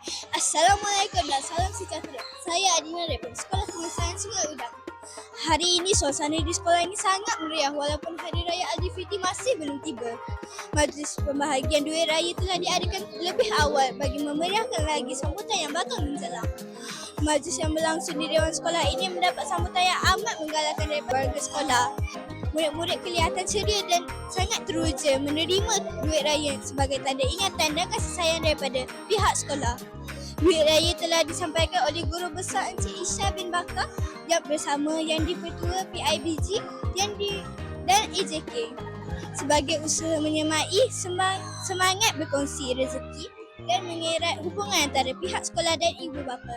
Assalamualaikum dan salam sejahtera. Saya Adina daripada Sekolah Kebangsaan Sungai Udang. Hari ini suasana di sekolah ini sangat meriah walaupun Hari Raya Aidilfitri masih belum tiba. Majlis pembahagian duit raya telah diadakan lebih awal bagi memeriahkan lagi sambutan yang bakal menjelang. Majlis yang berlangsung di Dewan Sekolah ini mendapat sambutan yang amat menggalakkan daripada warga sekolah. Murid-murid kelihatan ceria dan sangat teruja menerima duit raya sebagai tanda ingatan dan kasih sayang daripada pihak sekolah. Duit raya telah disampaikan oleh Guru Besar Encik Isha bin Bakar yang bersama Yang di-Pertua PIBG dan AJK sebagai usaha menyemai semangat berkongsi rezeki dan mengerat hubungan antara pihak sekolah dan ibu bapa.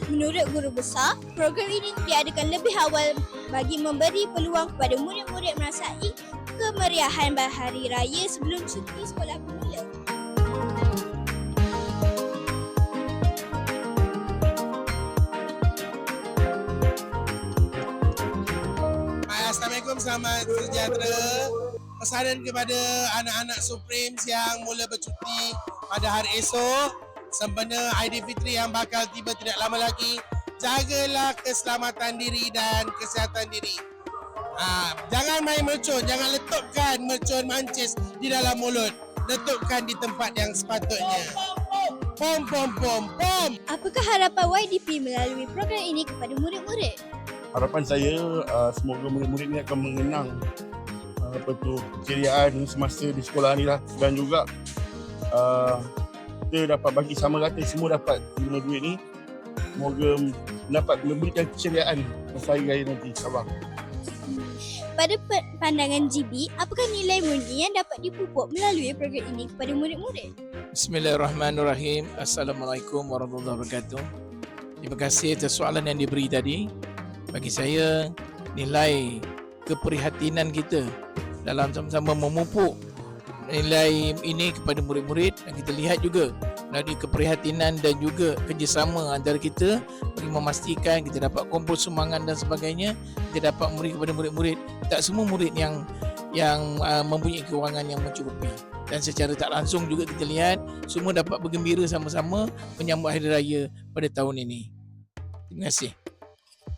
Menurut Guru Besar, program ini diadakan lebih awal bagi memberi peluang kepada murid-murid merasai kemeriahan Hari Raya sebelum cuti sekolah bermula. Assalamualaikum, selamat sejahtera. Pesanan kepada anak-anak Supremes yang mula bercuti pada hari esok sempena Aidilfitri yang bakal tiba tidak lama lagi. Jagalah keselamatan diri dan kesihatan diri. Jangan main mercun, jangan letupkan mercun mancis di dalam mulut. Letupkan di tempat yang sepatutnya. Pom pom pom pom. Apakah harapan YDP melalui program ini kepada murid-murid? Harapan saya semoga murid-murid ni akan mengenang keceriaan semasa di sekolah ni lah, dan juga kita dapat bagi sama rata, semua dapat guna duit ni. Semoga dapat memberikan keceriaan sehari-hari nanti, insyaAllah. Pada pandangan GB, apakah nilai murni yang dapat dipupuk melalui program ini kepada murid-murid? Bismillahirrahmanirrahim. Assalamualaikum warahmatullahi wabarakatuh. Terima kasih atas soalan yang diberi tadi. Bagi saya, nilai keprihatinan kita dalam sama-sama memupuk nilai ini kepada murid-murid, dan kita lihat juga melalui keprihatinan dan juga kerjasama antara kita bagi memastikan kita dapat kumpul sumbangan dan sebagainya, kita dapat memberi kepada murid-murid. Tak semua murid yang mempunyai kewangan yang mencukupi, dan secara tak langsung juga kita lihat semua dapat bergembira sama-sama menyambut Hari Raya pada tahun ini. Terima kasih.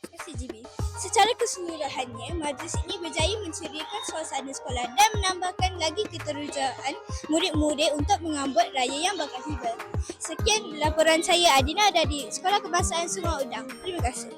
Terima kasih GB. Secara keseluruhannya, majlis ini berjaya menceriakan suasana sekolah dan menambahkan lagi keterujaan murid-murid untuk mengambut raya yang bakal tiba. Sekian laporan saya Adina dari Sekolah Kebangsaan Sungai Udang. Terima kasih.